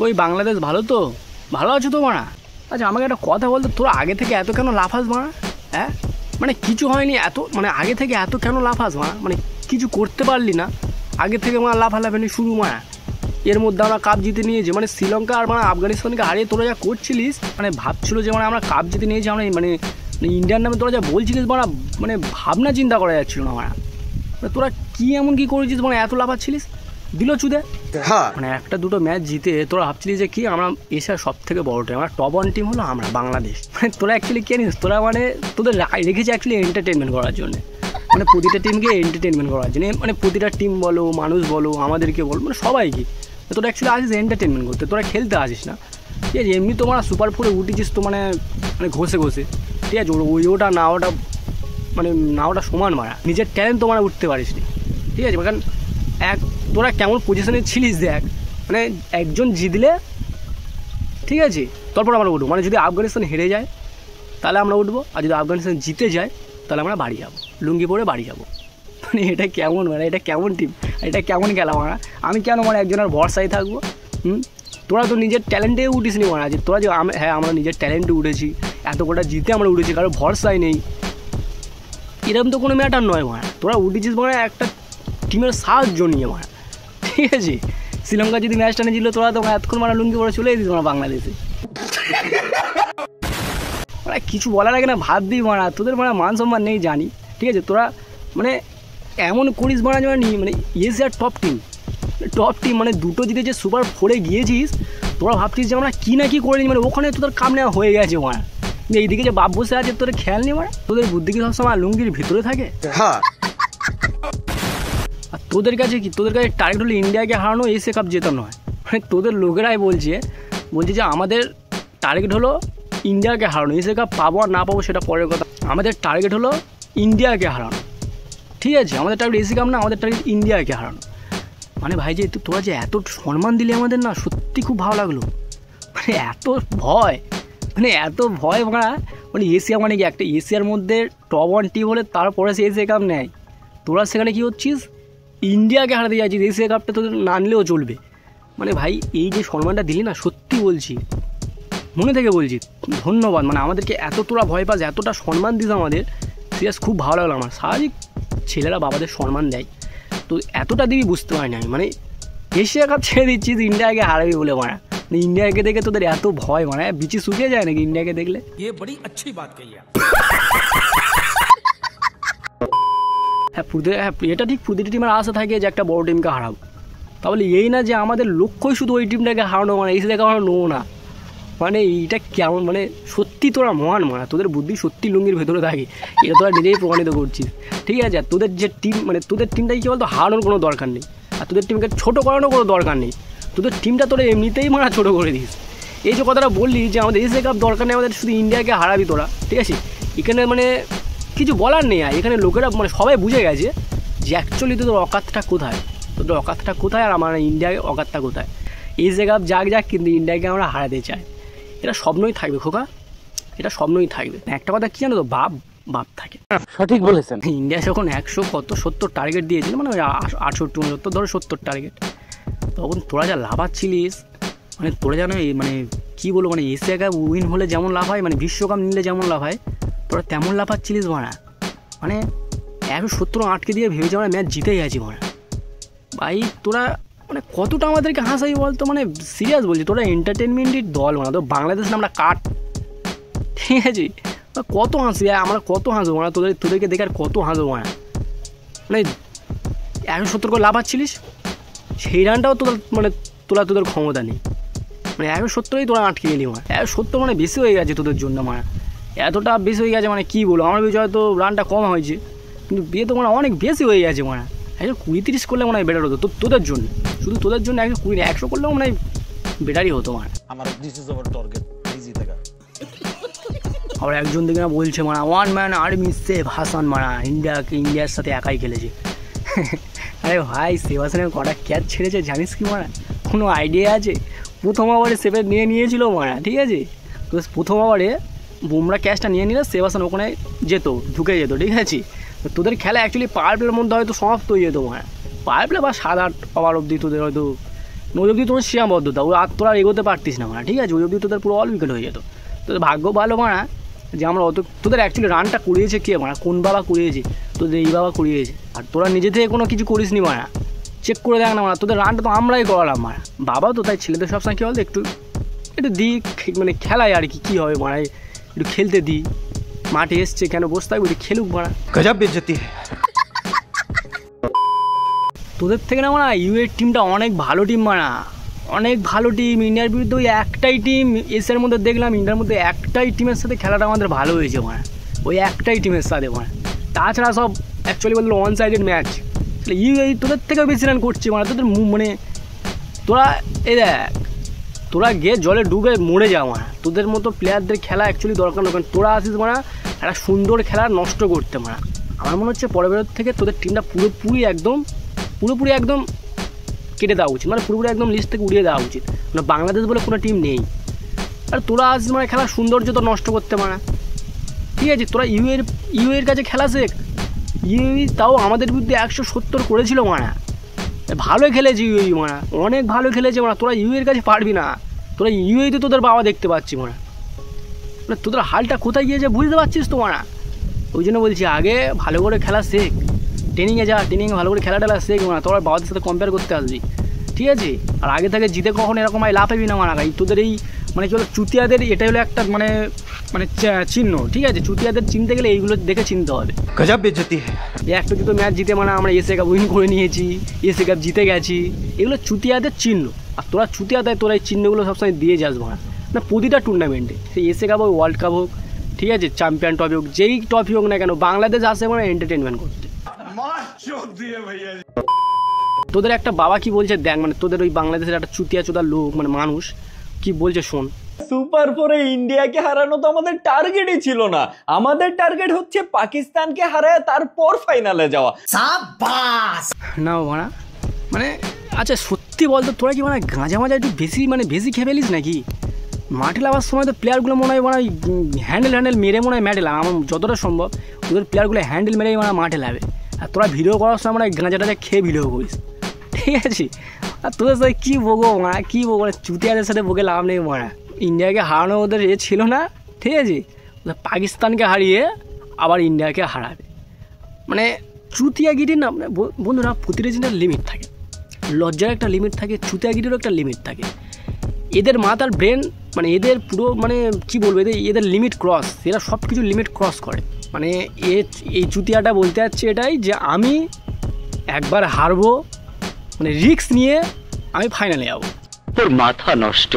কই বাংলাদেশ ভালো তো? ভালো আছো তো মারা? আচ্ছা আমাকে একটা কথা বলতো, তোরা আগে থেকে এত কেন লাফাস মারা? হ্যাঁ মানে কিছু হয়নি এত, মানে আগে থেকে এত কেন লাফাস মারা? মানে কিছু করতে পারলি না আগে থেকে মারা, লাফালাফি শুরু মারা। এর মধ্যে আমরা কাপ জিতে নিয়েছি, মানে শ্রীলঙ্কা আর মানে আফগানিস্তানকে হারিয়ে তোরা যা করছিলিস, মানে ভাবছিল যে মানে আমরা কাপ জিতে নিয়েছি আমরা, মানে ইন্ডিয়ার নামে তোরা যা বলছিলিস মারা, মানে ভাবনা চিন্তা করা যাচ্ছিল না মারা। তোরা কি এমন কি করেছিস মানে এত লাফাচ্ছিলিস? দিল চুদে। মানে একটা দুটো ম্যাচ জিতে তোরা ভাবছিলিস যে কি আমরা এশিয়ার সব থেকে বড় টিম, আমার টপ 1 টিম হলো আমরা বাংলাদেশ। মানে তোরা অ্যাকচুয়ালি কে নিস, তোরা মানে তোদের রেখেছে অ্যাকচুয়ালি এন্টারটেনমেন্ট করার জন্য, মানে প্রতিটা টিমকে এন্টারটেনমেন্ট করার জন্য, মানে প্রতিটা টিম বলো, মানুষ বলো, আমাদেরকে বলো, মানে সবাইকে তোরা অ্যাকচুয়ালি আসিস এন্টারটেনমেন্ট করতে, তোরা খেলতে আসিস না। ঠিক আছে, এমনি তোমরা সুপার 4-এ উঠেছিস তো মানে ঘষে ঘষে, ঠিক আছে, ওটা না ওটা মানে না ওটা সমান মারা, নিজের ট্যালেন্ট তোমরা উঠতে পারিস নি। ঠিক আছে, কারণ তোরা কেমন পজিশনে ছিলিস দেখ, মানে একজন জিতলে ঠিক আছে তারপর আমরা উঠবো, মানে যদি আফগানিস্তান হেরে যায় তাহলে আমরা উঠবো, আর যদি আফগানিস্তান জিতে যায় তাহলে আমরা বাড়ি যাবো, লুঙ্গি পরে বাড়ি যাবো। মানে এটা কেমন মানে, এটা কেমন টিম, এটা কেমন খেলা মারা? আমি কেন মানে একজনের ভরসায় থাকবো? তোরা তো নিজের ট্যালেন্টে উঠিস নি মারা, যে তোরা যে হ্যাঁ আমরা নিজের ট্যালেন্টে উঠেছি, এত কটা জিতে আমরা উঠেছি, কারো ভরসাই নেই, এরকম তো কোনো ম্যাটার নয় মারা। তোরা উঠেছিস মানে একটা টিমের সাহায্য নিয়ে মারা, ঠিক আছে। শ্রীলঙ্কা যদি ম্যাচটা নিয়ে ছিল তোরা তো এতক্ষণ মানে লুঙ্গি পরে চলে যেতিস মানে বাংলাদেশে। মানে কিছু বলার আগে না ভাব দিই মারা, তোদের মানে মান সম্মান নেই জানি, ঠিক আছে। তোরা মানে এমন করিস মারা জানি, মানে এশিয়ার টপ টিম মানে দুটো জিতে সুপার 4-এ গিয়েছিস, তোরা ভাবছিস যে আমরা কী না কী করে নি, মানে ওখানে তোদের কাম নেওয়া হয়ে গেছে মারা। এইদিকে যে বাপ বসে আছে তোদের খেয়াল নেই মারা, তোদের বুদ্ধি কি সবসময় লুঙ্গির ভিতরে থাকে? হ্যাঁ, আর তোদের কাছে কি, তোদের কাছে টার্গেট হলো ইন্ডিয়াকে হারানো, এশিয়া কাপ জেতা নয়। মানে তোদের লোকেরাই বলছে যে আমাদের টার্গেট হলো ইন্ডিয়াকে হারানো, এশিয়া কাপ পাবো আর না পাবো সেটা পরের কথা, আমাদের টার্গেট হলো ইন্ডিয়াকে হারানো। ঠিক আছে, আমাদের টার্গেট এশিয়া কাপ না, আমাদের টার্গেট ইন্ডিয়াকে হারানো। মানে ভাই যে তোরা যে এত সম্মান দিলে আমাদের, না সত্যি খুব ভালো লাগলো। মানে এত ভয় মারা, মানে এশিয়া মানে কি, একটা এশিয়ার মধ্যে টপ 1 টিম হলে তারপরে সে এশিয়া কাপ নেয়, তোরা সেখানে কী হচ্ছিস ইন্ডিয়াকে হারাতে যাচ্ছিস, এশিয়া কাপটা তোদের না নিলেও চলবে। মানে ভাই এই যে সম্মানটা দিলি না, সত্যি বলছি, মনে থেকে বলছি ধন্যবাদ। মানে আমাদেরকে এত তোরা ভয় পাস, এতটা সম্মান দিস আমাদের, সিরিয়াস খুব ভালো লাগলো আমার। স্বাভাবিক ছেলেরা বাবাদের সম্মান দেয়, তো এতটা দিবি বুঝতে পারিনি আমি। মানে এশিয়া কাপ ছেড়ে দিচ্ছিস ইন্ডিয়াকে হারাবি বলে মারা, ইন্ডিয়াকে দেখে তোদের এত ভয় মানে বিচি শুকিয়ে যায় নাকি ইন্ডিয়াকে দেখলে? হ্যাঁ এটা ঠিক, প্রতিটি টিমের আশা থাকে যে একটা বড় টিমকে হারাবো, তাহলে এই না যে আমাদের লক্ষ্যই শুধু ওই টিমটাকে হারানো, মানে এশিয়াকে হারানো না। মানে এইটা কেমন, মানে সত্যি তোরা মহান মারা, তোদের বুদ্ধি সত্যি লুঙ্গির ভেতরে থাকে, এটা তোরা নিজেই প্রমাণিত করছিস। ঠিক আছে, আর তোদের যে টিম, মানে তোদের টিমটাই কী বলতো হারানোর কোনো দরকার নেই, আর তোদের টিমকে ছোটো করানোর কোনো দরকার নেই, তোদের টিমটা তোরা এমনিতেই মারা ছোটো করে দিস। এই যে কথাটা বললি যে আমাদের এশিয়া কাপ দরকার নেই, আমাদের শুধু ইন্ডিয়াকে হারাবি তোরা, ঠিক আছে, এখানে মানে কিছু বলার নেই। আর এখানে লোকেরা মানে সবাই বুঝে গেছে যে অ্যাকচুয়ালি তোদের অকাতটা কোথায়, আর আমার ইন্ডিয়ার অকাতটা কোথায়। এশিয়া কাপ যাক, কিন্তু ইন্ডিয়াকে আমরা হারাতে চাই, এটা স্বপ্নই থাকবে খোকা, এটা স্বপ্নই থাকবে। একটা কথা কি জানো তো, বাপ থাকে। সঠিক বলেছেন। ইন্ডিয়া যখন 170 টার্গেট দিয়েছিল, মানে 68-69 ধরো 70 টার্গেট, তখন তোরা যা লাফাচ্ছিলিস, মানে তোরা জানো মানে কী বলবো, মানে এশিয়া কাপ উইন হলে যেমন লাভ হয়, মানে বিশ্বকাপ নিলে যেমন লাভ হয়, তোরা তেমন লাফাচ্ছিলিস মারা। মানে 170 আটকে দিয়ে ভেবেছি আমরা ম্যাচ জিতেই গেছি মারা। ভাই তোরা মানে কতটা আমাদেরকে হাসাই বলতো, মানে সিরিয়াস বলছি, তোরা এন্টারটেনমেন্টের দল মানে, তো বাংলাদেশ আমরা কাট, ঠিক আছে, কত হাসি আমরা, কত হাসবো মানে তোদেরকে দেখে আর কত হাসবো মানে 170 করে লাফাচ্ছিলিস, সেই রানটাও তোদের ক্ষমতা নেই, মানে 170ই তোরা আটকে গেলি মারা। 170 মানে বেশি হয়ে গেছে তোদের জন্য মারা, এতটা বেশি হয়ে গেছে মানে কী বলবো। আমার বিষয়ে তো রানটা কম হয়েছে, কিন্তু বিয়ে তো মানে অনেক বেশি হয়ে গেছে মারা। 120-30 করলে মনে হয় বেটার হতো তোদের জন্য, শুধু তোদের জন্য 120 100 করলেও মনে হয় বেটারই হতো মারা। আবার একজন দিকে না বলছে মারা 1 ম্যান আর্মি সেভ হাসান মারা, ইন্ডিয়ার সাথে একাই খেলেছে। আরে ভাই সেবাসনের কটা ক্যাচ ছেড়েছে জানিস কি মারা, কোনো আইডিয়া আছে? প্রথম ওভারে সেভে নিয়েছিল মারা, ঠিক আছে, তো প্রথম ওভারে বুমরা ক্যাচটা নিয়ে নিলে সেবাসন ওখানে ঢুকে যেত, ঠিক আছে। তোদের খেলা অ্যাকচুয়ালি পাওয়ার প্লের মধ্যে হয়তো সমাপ্ত হয়ে যেত মারা, পাওয়ার প্লে বা 7-8 ওভার অবধি তোদের হয়তো ওই অবধি তোমার সীমাবদ্ধতা, ওই আর তোরা এগোতে পারতিস না মারা, ঠিক আছে? ওই অবধি তোদের পুরো অল উইকেট হয়ে যেত। তোদের ভাগ্য ভালো মারা যে আমরা অত, তোদের অ্যাকচুয়ালি রানটা করিয়েছে কে মারা, কোন বাবা করিয়েছে? তোদের এই বাবা করিয়েছে। আর তোরা নিজে থেকে কোনো কিছু করিস নি মারা, চেক করে দেখ না মারা, তোদের রানটা তো আমরাই করালাম মারা। বাবা তো তাই ছেলেদের সবসময় কী বলতো একটু দিই, মানে খেলায় আর কি, কী হবে মারা, একটু খেলতে দিই, মাঠে এসছে কেন বসে থাকবে, খেলুক মারা। গজব বেইজ্জতি। তোদের থেকে না মারা ইউএর টিমটা অনেক ভালো টিম মারা, অনেক ভালো টিম। ইন্ডিয়ার বিরুদ্ধে ওই একটাই টিম এশিয়ার মধ্যে দেখলাম, ইন্ডিয়ার মধ্যে একটাই টিমের সাথে খেলাটা আমাদের ভালো হয়েছে মারা, ওই একটাই টিমের সাথে মারা। তাছাড়া সব অ্যাকচুয়ালি বললো ওয়ান সাইডেড ম্যাচ। ইউএই তোদের থেকেও বেশি রান করছে মারা, তোদের মানে তোরা এই দেখ, তোরা গিয়ে জলে ডুবে মরে যাও মারা। তোদের মতো প্লেয়ারদের খেলা অ্যাকচুয়ালি দরকার নয়, কারণ তোরা আসিস মারা একটা সুন্দর খেলা নষ্ট করতে মারা। আমার মনে হচ্ছে পরের থেকে তোদের টিমটা পুরোপুরি একদম কেটে দেওয়া উচিত, মানে পুরোপুরি একদম লিস্ট থেকে উড়িয়ে দেওয়া উচিত, মানে বাংলাদেশ বলে কোনো টিম নেই। আর তোরা আসিস মানে খেলার সৌন্দর্য তো নষ্ট করতে মারা, ঠিক আছে? তোরা ইউএর কাছে খেলা শেখ। ইউএই তাও আমাদের বিরুদ্ধে 170 করেছিল মারা, ভালোই খেলেছে ইউএই মারা, অনেক ভালো খেলেছে মারা। তোরা ইউএর কাছে পারবি না, তোরা ইউএইতে তোদের বাবা দেখতে পাচ্ছি মারা, মানে তোদের হালটা কোথায় গিয়েছে বুঝতে পারছিস তো মারা। ওই জন্য বলছি আগে ভালো করে খেলা শেখ, ট্রেনিংয়ে যা, ট্রেনিংয়ে ভালো করে খেলা টেলা শেখ মারা, তোরা বাবাদের সাথে কম্পেয়ার করতে আসবি, ঠিক আছে? আর আগে থেকে জিতে কখন এরকম লাভ পাবি না মারা। এই তোদের এই মানে কি বলো চুতিয়াদের এটাই হলো একটা মানে চিহ্ন, ঠিক আছে? চুতিয়াদের চিনতে গেলে এইগুলো দেখে চিনতে হবে। গজব বেইজ্জতি। একটা দুটো ম্যাচ জিতে মানে আমরা এশিয়া কাপ উইন করে নিয়েছি, এশিয়া কাপ জিতে গেছি, এগুলো চুতিয়াদের চিহ্ন। আর তোরা চুতিয়া দেয়, তোরা এই চিহ্নগুলো সবসময় দিয়ে যাস মারা, না প্রতিটা টুর্নামেন্টে, সেই এশিয়া কাপ হোক, ওয়ার্ল্ড কাপ হোক, ঠিক আছে, চ্যাম্পিয়ন ট্রফি হোক, যেই ট্রফি হোক না কেন, বাংলাদেশ আসে মানে এন্টারটেনমেন্ট করতে। তোদের একটা বাবা কি বলছে দেখ, মানে তোদের ওই বাংলাদেশের একটা চুতিয়া চোদার লোক মানে মানুষ কি বলছে শোন। সুপার ফোরে ইন্ডিয়াকে হারানো তো আমাদের টার্গেটই ছিল না, আমাদের টার্গেট হচ্ছে পাকিস্তানকে হারায় তারপর ফাইনালে যাওয়া। সাবাস না মারা, মানে আচ্ছা সত্যি বলতো তোরা কি মানে গাঁজা মাজা একটু বেশি খেয়ে ফেলিস নাকি? মাঠে লাগার সময় তো প্লেয়ারগুলো মনে হয় হ্যান্ডেল মেরে মনে হয় ম্যাটে লাভ, আমার যতটা সম্ভব ওদের প্লেয়ারগুলো হ্যান্ডেল মেরেই মানে মাঠে লাভে। আর তোরা ভিডিও করার সময় মানে গাঁজাটা খেয়ে ভিডিও করিস, ঠিক আছে? আর তোদের সাথে কী বলবো মারা, কী বলবো, চুতিয়াদের সাথে বকে লাভ নেই মারা। ইন্ডিয়াকে হারানো ওদের ছিল না, ঠিক আছে? পাকিস্তানকে হারিয়ে আবার ইন্ডিয়াকে হারাবে, মানে চুতিয়াগিরির না বন্ধুরা, প্রতিটা জিনিসের লিমিট থাকে, লজ্জার একটা লিমিট থাকে, চুতিয়াগিরিরও একটা লিমিট থাকে। এদের মাথার ব্রেন মানে এদের পুরো মানে কী বলবো, এদের লিমিট ক্রস, এরা সব কিছু লিমিট ক্রস করে। মানে এই চুতিয়াটা বলতে যাচ্ছে এটাই যে আমি একবার হারবো, মানে রিস্ক নিয়ে আমি ফাইনালে যাবো, তোর মাথা নষ্ট।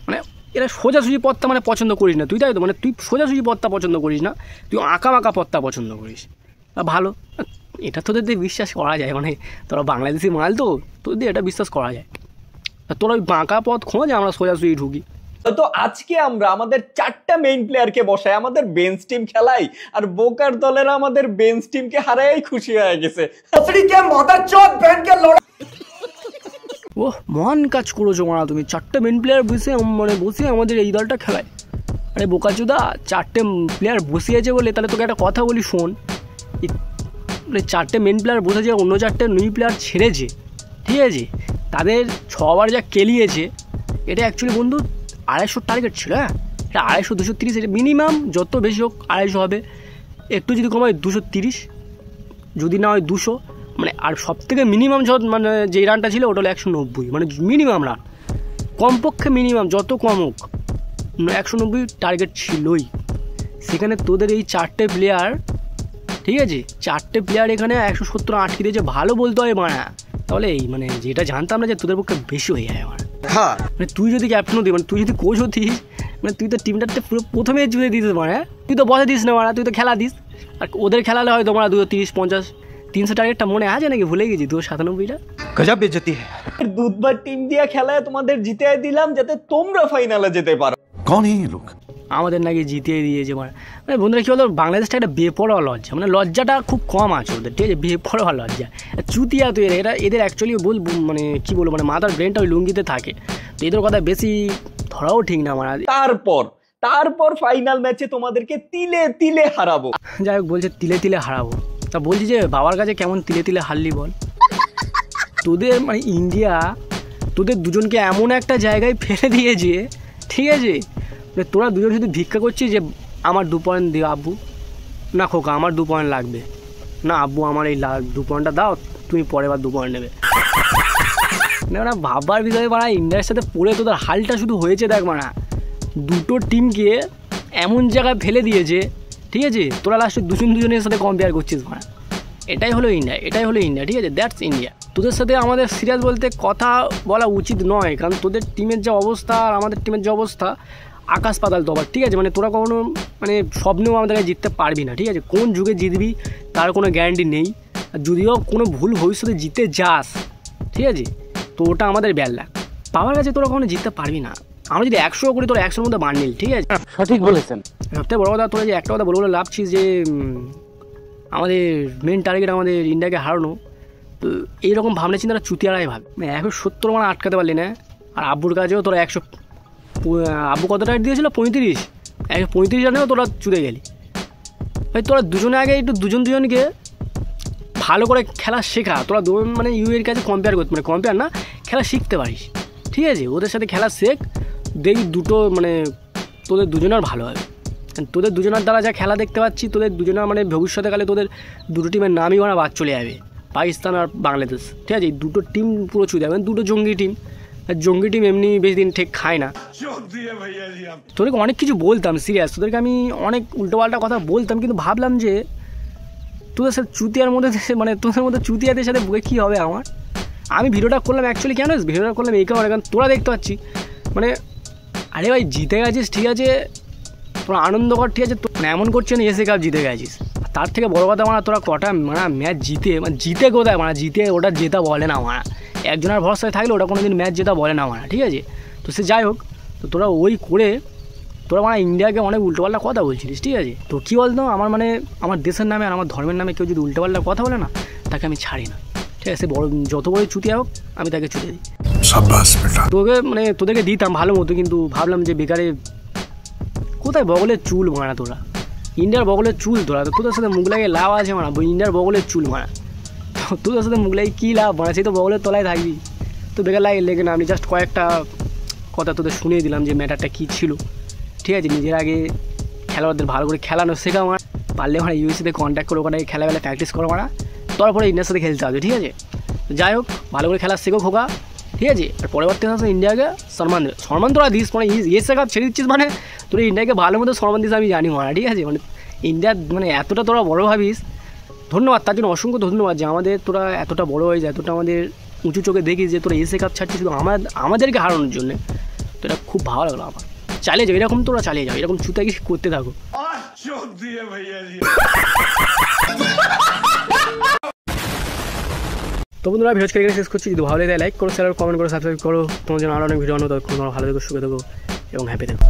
মানে এরা সোজাসুজি পথটা মানে পছন্দ করিস না তুই, তাই তো? মানে তুই সোজাসুজি পথটা পছন্দ করিস না, তুই আঁকা পথটা পছন্দ করিস। ভালো, এটা তোদের দিয়ে বিশ্বাস করা যায়, মানে তোরা বাংলাদেশি মাল তো, তোদের দিয়ে এটা বিশ্বাস করা যায়। তোরা ওই বাঁকা পথ খোঁজ, আমরা সোজাসুজি ঢুকি। তো আজকে আমরা আমাদের 4টা মেইন প্লেয়ারকে বসাই, আমাদের বেঞ্চ টিম খেলাই, আর বোকার দলেরা আমাদের বেঞ্চ টিমকে হারাই খুশি হয়ে গেছে। ও মহান কাজ করেছো মারা তুমি, 4টে মেন প্লেয়ার বসে আমাদের এই দলটা খেলায়। আরে বোকাচোদা, 4টে প্লেয়ার বসিয়েছে বলে তাহলে তোকে একটা কথা বলি শোন, 4টে মেন প্লেয়ার বসেছে, অন্য 4টে নিউ প্লেয়ার ছেড়েছে, ঠিক আছে? তাদের 6বার যা কেলিয়েছে, এটা অ্যাকচুয়ালি বন্ধু 250 টার্গেট ছিল। হ্যাঁ, এটা 250, 230, এটা মিনিমাম যত বেশি হোক 250 হবে, একটু যদি কম হয় 230, যদি না হয় 200, মানে আর সব থেকে মিনিমাম মানে যেই রানটা ছিল ওটা হলো 190, মানে মিনিমাম রান, কমপক্ষে মিনিমাম যত কম হোক 190 টার্গেট ছিলই। সেখানে তোদের এই 4টে প্লেয়ার, ঠিক আছে, 4টে প্লেয়ার এখানে 170 আটকে দিয়েছে, ভালো বলতে হয় মারা। তাহলে এই মানে যেটা জানতাম না যে তোদের পক্ষে বেশি হয়ে যায় আমার, মানে তুই যদি ক্যাপ্টেন হতি, মানে তুই যদি কোচ হতিস, মানে তুই তো টিমটাতে পুরো প্রথমে জুড়ে দিস মারা, তুই তো বসে দিস না মারা, তুই তো খেলা দিস। আর ওদের খেলালে হয় তোমরা 230, 50, 300 টার্গেটটা মনে আছে নাকি ভুলে গেছি, 297টা। গজব বেইজ্জতি। দুধবার টিম দিয়ে খেলায় তোমাদের জিতে দিলাম যাতে তোমরা ফাইনালে যেতে পারো। कौन है ये लोग? আমাদের নাকি জিতিয়ে দিয়েছে মানে বন্ধুরা কী বলতো, বাংলাদেশটা একটা বেপরোয়া লজ্জা, মানে লজ্জাটা খুব কম আছে ওদের, ঠিক আছে? বেপরোয়া লজ্জা, চুতিয়া তো এদের অ্যাকচুয়ালি মানে কী বলবো, মানে মাথার ব্রেনটা ওই লুঙ্গিতে থাকে, তো এদের কথা বেশি ধরাও ঠিক না মানে। তারপর ফাইনাল ম্যাচে তোমাদেরকে তিলে তিলে হারাবো। যাই হোক, বলছে তিলে তিলে হারাবো, তা বলছি যে বাবার কাছে কেমন তিলে তিলে হারলি বল? তোদের মানে ইন্ডিয়া তোদের দুজনকে এমন একটা জায়গায় ফেলে দিয়েছে, ঠিক আছে, মানে তোরা দুজন শুধু ভিক্ষা করছিস যে আমার 2 পয়েন্ট দিও আব্বু, না খোকা আমার 2 পয়েন্ট লাগবে, না আব্বু আমার এই 2 পয়েন্টটা দাও, তুমি পরের বার 2 পয়েন্ট নেবে। না ভাববার বিষয়ে মারা ইন্ডিয়ার সাথে পড়ে তোদের হালটা শুধু হয়েছে দেখ মারা, দুটো টিমকে এমন জায়গায় ফেলে দিয়েছে, ঠিক আছে, তোরা লাস্টে দুজনের সাথে কম্পেয়ার করছিস মারা। এটাই হলো ইন্ডিয়া, এটাই হলো ইন্ডিয়া, ঠিক আছে, দ্যাটস ইন্ডিয়া। তোদের সাথে আমাদের সিরিয়াস বলতে কথা বলা উচিত নয়, কারণ তোদের টিমের যে অবস্থা আর আমাদের টিমের যে অবস্থা আকাশ পাতাল তফাৎ, ঠিক আছে, মানে তোরা কখনো মানে স্বপ্নেও আমাদের কাছে জিততে পারবি না, ঠিক আছে, কোন যুগে জিতবি তার কোনো গ্যারান্টি নেই, আর যদিও কোনো ভুল ভবিষ্যতে জিতে যাস, ঠিক আছে, তো ওটা আমাদের ব্যাল লাগ, পাওয়ার কাছে তোরা কখনো জিততে পারবি না। আমরা যদি 100 করি তোরা 100-র মধ্যে বান্ডিল, ঠিক আছে, সঠিক বলেছেন। সবথেকে বড় কথা তোরা যে একটা কথা বলে লাভছিস যে আমাদের মেন টার্গেট আমাদের ইন্ডিয়াকে হারানো, তো এইরকম ভাবনা চিন্তাটা চুতিয়ারাই ভাবে, মানে 170 মানে আটকাতে পারলি না। আর আব্বুর কাছেও তোরা 100, আব্বু কত টাকা দিয়েছিল 35, 135 রানেও তোরা চুতে গেলি। ভাই তোরা দুজনে আগে একটু দুজনকে ভালো করে খেলা শেখা, তোরা দুজন মানে ইউএর কাছে কম্পেয়ার করতে, মানে কম্পেয়ার না, খেলা শিখতে পারিস, ঠিক আছে, ওদের সাথে খেলা শেখ, দেখি দুটো মানে তোদের দুজনের ভালো হবে। তোদের দুজনের দ্বারা যা খেলা দেখতে পাচ্ছি, তোদের দুজনের মানে ভবিষ্যৎকালে তোদের দুটো টিমের নামই মানে বাদ চলে যাবে, পাকিস্তান আর বাংলাদেশ, ঠিক আছে, এই দুটো টিম পুরো চুয়ে যাবে, দুটো জঙ্গি টিম, আর জঙ্গি টিম এমনি বেশি দিন ঠিক খায় না। তোদেরকে অনেক কিছু বলতাম সিরিয়াস, তোদেরকে আমি অনেক উল্টোপাল্টা কথা বলতাম, কিন্তু ভাবলাম যে তোদের সাথে চুতিয়ার মধ্যে মানে তোদের মধ্যে চুতিয়াদের সাথে বলে কী হবে আমার। আমি ভিডিওটা করলাম অ্যাকচুয়ালি কেন ভিডিওটা করলাম এই কারণে, কারণ তোরা দেখতে পাচ্ছি মানে আরে ভাই জিতে গেছিস, ঠিক আছে, তোরা আনন্দ কর, ঠিক আছে, মানে এমন করছে না এসে কাপ জিতে গেছিস, তার থেকে বড় কথা মানে তোরা কটা মানে ম্যাচ জিতে কোথায় মানে জিতে ওটা জেতা বলে না মানে, একজনের ভরসায় থাকলে ওটা কোনো দিন ম্যাচ জেতা বলে না মানে, ঠিক আছে, তো সে যাই হোক, তো তোরা ওই করে তোরা মানে ইন্ডিয়াকে অনেক উল্টোপাল্টা কথা বলছিলিস, ঠিক আছে, তো কী বলতো আমার মানে আমার দেশের নামে আর আমার ধর্মের নামে কেউ যদি উল্টোপাল্টা কথা বলে না তাকে আমি ছাড়ি না, ঠিক আছে, বড় যত বড় চুতিয়া হোক আমি তাকে ছুটে দিই। তোকে মানে তোদেরকে দিতাম ভালো মতো, কিন্তু ভাবলাম যে বেকারে কোথায় বগলের চুল মারা, তোরা ইন্ডিয়ার বগলের চুল, তোরা তোদের সাথে মুখ লাগিয়ে লাভ আছে মারা, ইন্ডিয়ার বগলের চুল মারা, তোদের সাথে মুখ লাগিয়ে কী লাভ মারা, সেই তো বগলের তলায় থাকবি, তো বেকার লাগে লেগে না। আমি জাস্ট কয়েকটা কথা তোদের শুনিয়ে দিলাম যে ম্যাটারটা কী ছিল, ঠিক আছে, নিজের আগে খেলোয়াড়দের ভালো করে খেলানো শেখা মারা, পারলে মানে ইউএসএতে কন্ট্যাক্ট করে ওখানে খেলাবেলা প্র্যাকটিস করো মারা, তারপরে ইন্ডিয়ার সাথে খেলতে হবে, ঠিক আছে, যাই হোক ভালো করে খেলা শেখো খোকা, ঠিক আছে, আর পরবর্তী মাসে ইন্ডিয়াকে সম্মান তোরা দিস, মানে এসে কাপ ছেড়ে দিচ্ছিস মানে তোরা ইন্ডিয়াকে ভালো মতো সম্মান দিস আমি জানি মারা, ঠিক আছে, মানে ইন্ডিয়ার মানে এতটা তোরা বড় ভাবিস, ধন্যবাদ তার জন্য, অসংখ্য ধন্যবাদ যে আমাদের তোরা এতটা বড় হয়েছে, এতটা আমাদের উঁচু চোখে দেখিস যে তোরা এসে কাপ ছাড়ছিস শুধু আমাদেরকে হারানোর জন্য, তো এটা খুব ভালো লাগলো আমার। চালিয়ে যাও এরকম, তোরা চালিয়ে যাও এরকম চুতাগি করতে থাকো। তো বন্ধুরা ভিডিওটা এখানে শেষ করছি, যদি ভালো লাগে লাইক করো, শেয়ার করো, কমেন্ট করো, সাবস্ক্রাইব করো, তোমার জন্য আরও অনেক ভিডিও আনো, তখন তোমরা ভালো থেকো, সুখে থেকো এবং হ্যাপি থেকো।